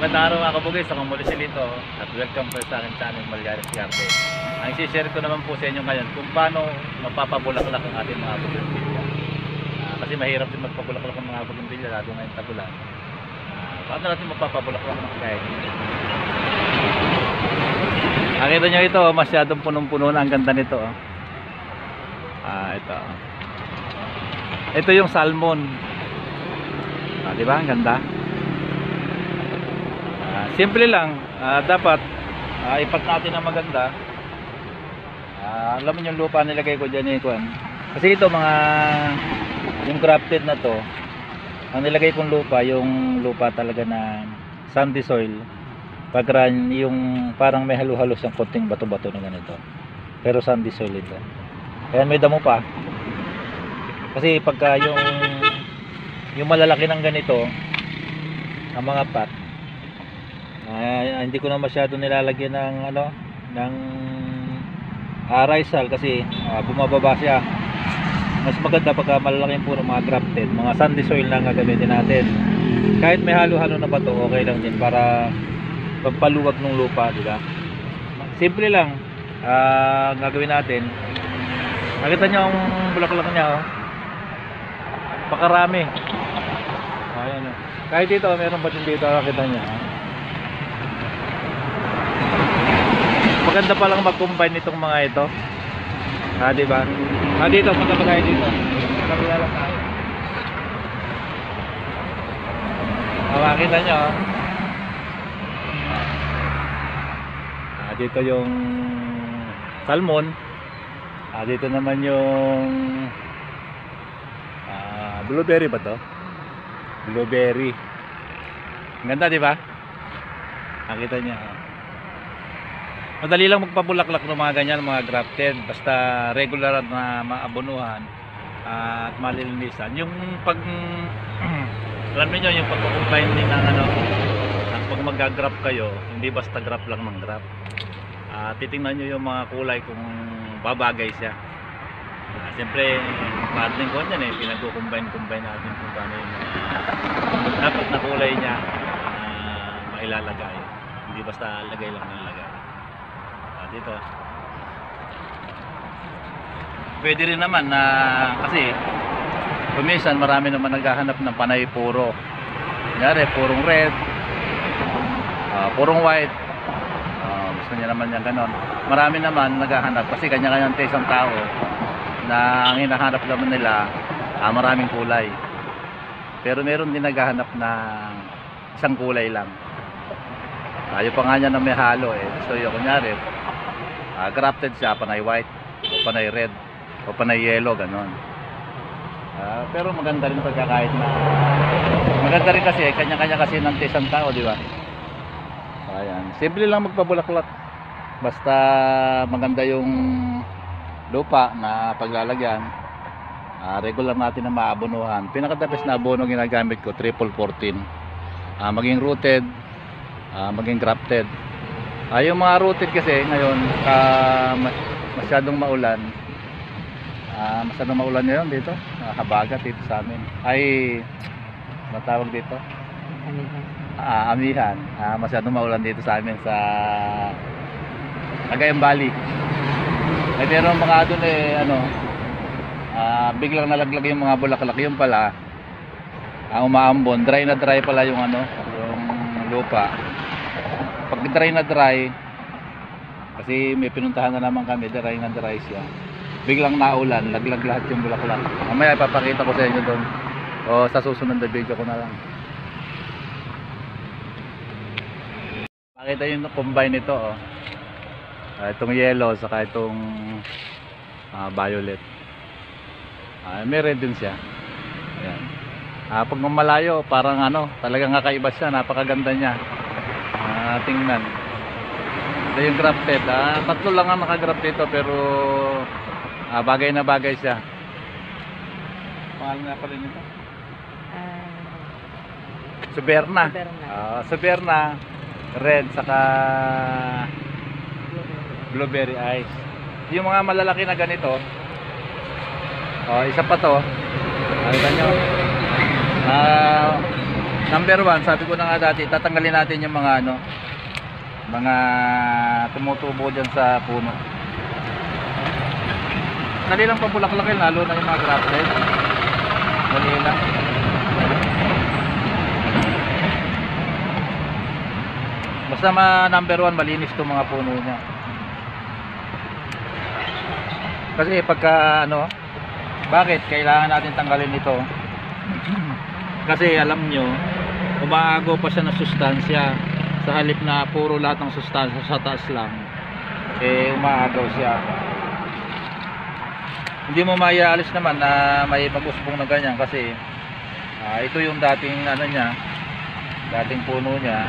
Magandang araw mga kabugis, ako muli si Lito at welcome po sa aking channel Malgares Garden. Ang isi-share ko naman po sa inyo ngayon kung paano mapapabulaklak ang ating mga bougainvillea. Kasi mahirap din magpabulaklak ng mga bougainvillea lalo ngayong tagulan. Paano natin mapapabulaklak ng kaya? Nakita nyo ito, masyadong punong-puno na, ang ganda nito. Ito. Ito yung salmon. Di ba? Ang ganda. Simple lang, dapat ipat natin ang maganda. Alam mo yung lupa nilagay ko dyan kasi ito mga yung grafted na to, ang nilagay kong lupa yung lupa talaga na sandy soil, pagran yung parang may halo-halo siyang konting bato-bato na ganito, pero sandy soil ito. Ayan, may damo pa kasi pagka yung malalaki ng ganito ang mga pot, hindi ko na masyado nilalagyan ng ng risal kasi bumababa siya. Mas maganda pagka malalaki yung puro mga grafted, mga sandy soil na gagamitin natin. Kahit may halo-halo na bato, okay lang din para pagpaluwag ng lupa, di ba? Simple lang gagawin natin. Nakita nyo ang bulaklak niya, pakarami. Ayan, kahit dito meron pa din dito, nakita nyo. Maganda pa lang mag-combine itong mga ito. Diba? Dito, punta pa tayo dito. Kabila lang tayo. Makita nyo. Dito yung salmon. Dito naman yung blueberry ba to? Blueberry. Ang ganda, diba? Nakita nyo. Madali lang magpabulaklak ng mga ganyan, mga grafted, basta regular na maabonuhan at malilinisan. Yung pag alam niyo yung pag-combine din ng pag mag-graf kayo, hindi basta graf lang ng graf. Titingnan niyo yung mga kulay kung babagay siya. Siyempre, partner ko niyan pinag-combine natin kung paano yung dapat na kulay niya mailalagay. Hindi basta lagay lang ng lagay. Dito pwede rin naman na kasi kuminsan marami naman naghahanap ng panay puro, kunyari purong red, purong white, gusto niya naman yan ganon. Marami naman naghahanap kasi kanya-kanyang taste ang tao na ang hinahanap naman nila maraming kulay, pero meron din naghahanap ng isang kulay lang. Ayaw pa nga niya na may halo so yung kunyari grafted siya, panay white o panay red o panay yellow, ganon. Pero maganda rin pagkakait na maganda rin kasi kanya-kanya kasi ng taste ang tao, di ba? Ayan, simple lang magpabulaklak basta maganda yung lupa na paglalagyan. Regular natin na maabonuhan. Pinakatapos na abono ginagamit ko 3-14, maging rooted, maging grafted. Yung mga rooted kasi ngayon masyadong maulan. Masyadong maulan ngayon dito. Habagat dito sa amin. Matawag dito? Amihan. Masyadong maulan dito sa amin sa Cagayan Valley. Meron mga doon biglang nalaglag yung mga bulaklak. Yung pala umaambon. Dry na dry pala yung yung lupa. Pag dry na dry, kasi may pinuntahan na naman kami, dry na dry siya, biglang naulan, laglag lahat yung bulaklak. Mamaya ipapakita ko sa inyo doon o sa susunod na video ko na lang. Makita yung combine nito itong yellow saka itong violet. May red din siya. Ayan. Pag malayo parang talagang kakaiba siya, napakaganda niya. Tingnan. Ito yung grafted. Tatlo lang ang nakagraf dito pero bagay na bagay siya. Pangalan nga pala nito? Suberna. Suberna, red saka blueberry ice. Yung mga malalaki na ganito, isa pa to. Nakita nyo? Number 1, sabi ko na nga dati, tatanggalin natin yung mga ano, mga tumutubo dyan sa puno. Dali lang pabulaklakin, lalo na yung mga grafted. Dali lang. Basta number 1, malinis itong mga puno niya. Kasi pagka ano, bakit kailangan natin tanggalin ito? Kasi alam nyo, umaagaw pa siya ng sustansya. Sa halip na puro lahat ng sustansya sa taas lang, eh umaagaw siya. Hindi mo maialis naman na may mag-usbong na ganyan kasi ito yung dating ano niya, dating puno niya,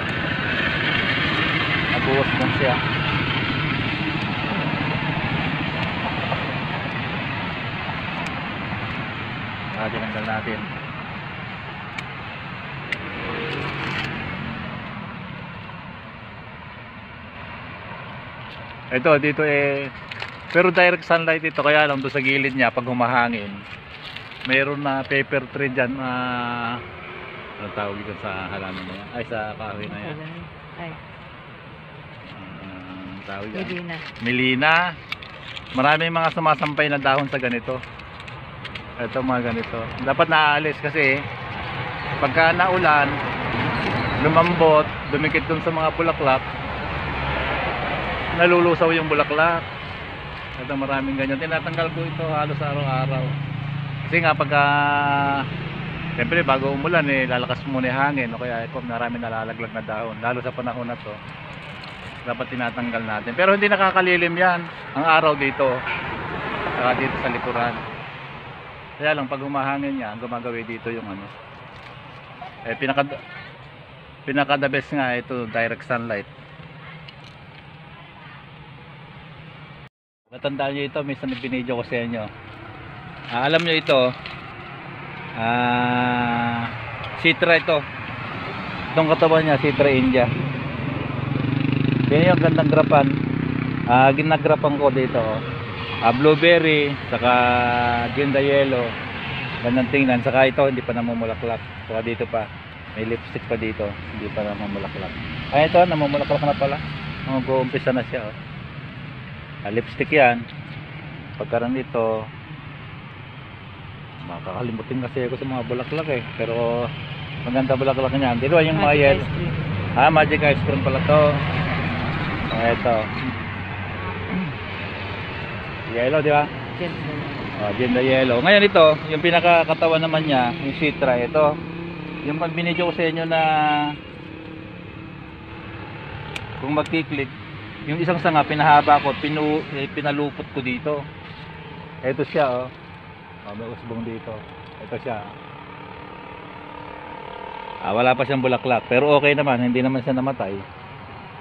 nag-usbong siya. Tinanggal natin. Ito dito pero direct sunlight ito, kaya lang doon sa gilid niya pag humahangin mayroon na paper tree dyan, ano tawag dito sa halaman na yan, ay sa kahoy na yan, ay tawag yan, Melina. Maraming mga sumasampay na dahon sa ganito. Ito mga ganito dapat naaalis kasi pagka naulan, lumambot, dumikit dun sa mga bulaklak, nalulusaw yung bulaklak. Ito maraming ganyan, tinatanggal ko ito halos araw-araw kasi nga pagka siyempre bago umulan lalakas muna yung hangin o kaya ito maraming nalalaglag na dahon, lalo sa panahon na to dapat tinatanggal natin. Pero hindi nakakalilim yan ang araw dito saka dito sa likuran. Kaya lang pag humahangin yan, gumagawi dito yung ano, pinaka the best nga ito, direct sunlight. Natandaan nyo ito, minsan binidyo ko sa inyo. Alam nyo ito, Citra ito, itong katawan niya, Citra India. Yan yung gandang grapan. Ginagrapan ko dito, blueberry, saka Ginda Yellow, gandang tingnan. Saka ito hindi pa namumulaklak, saka dito pa may lipstick pa dito, hindi pa namumulaklak. Ay ito, namumulaklak na pala, mag-uumpisa na siya lipstick yan. Pagkaroon dito, makakalimutin kasi ako sa mga bulaklak pero maganda bulaklak niya. Dito yung mga yellow, magic ice cream pala to. Ito yellow, di ba? Ginda Yellow. Ngayon ito, yung pinakakatawan naman niya, yung Citra, ito. Yung pag binidyo ko sa inyo na kung magkiklik, yung isang sanga pinahaba ko, pinalupot ko dito. Ito siya may usbong dito. Ito siya. Wala pa siyang bulaklak, pero okay naman, hindi naman siya namatay.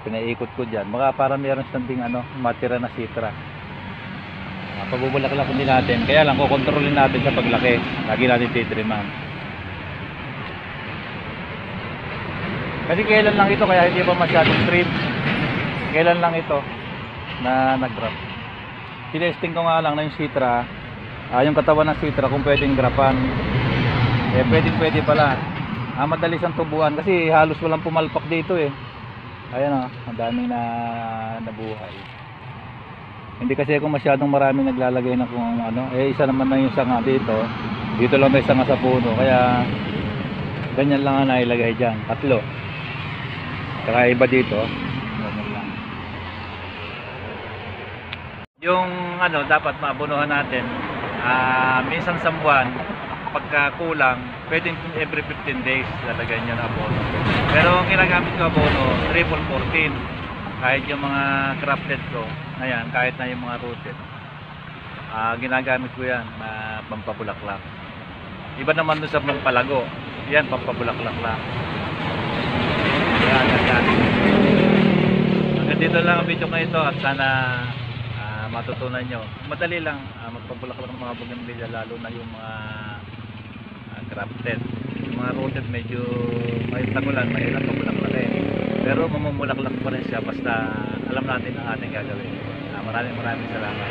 Pinaikot ko diyan. Baka para meron siyang ding matira na Citra. Pagbubulaklak din natin, kaya lang kukontrolin natin sa paglaki. Lagi natin titriman. Kasi kailan lang ito, kaya hindi pa masyadong trim. Kailan lang ito na nag-grap. Tinesting ko nga lang na yung Citra, yung katawan ng Citra kung pwedeng grapan. Pwede pala. Madali siyang tubuan kasi halos walang pumalpak dito Ayan ang daming na nabuhay. Hindi kasi ako masyadong maraming naglalagay na kung isa naman na yung sanga dito. Dito lang may sanga sa puno, kaya ganyan lang ang nailagay dyan, 3. Saka iba dito, ganyan lang. Yung dapat maabunuhan natin, minsan sa buwan, pagka kulang, pwedeng every 15 days lalagay nyo na abono. Pero ang ginagamit ko abono, 3-14. Kahit yung mga crafted ko, ayan, kahit na yung mga rooted, ginagamit ko yan na pampabulaklak. Iba naman dun sa pampalago, yan pampabulaklak lang. Yan, hanggang dito lang ang video ko ito at sana matutunan nyo. Madali lang magpabulaklak ng mga bougainvillea, lalo na yung mga crafted. Yung mga rooted medyo may tagulan, mahirap pabulaklak pero mamumulaklak pa rin siya basta alam natin ang ating gagawin. Maraming salamat.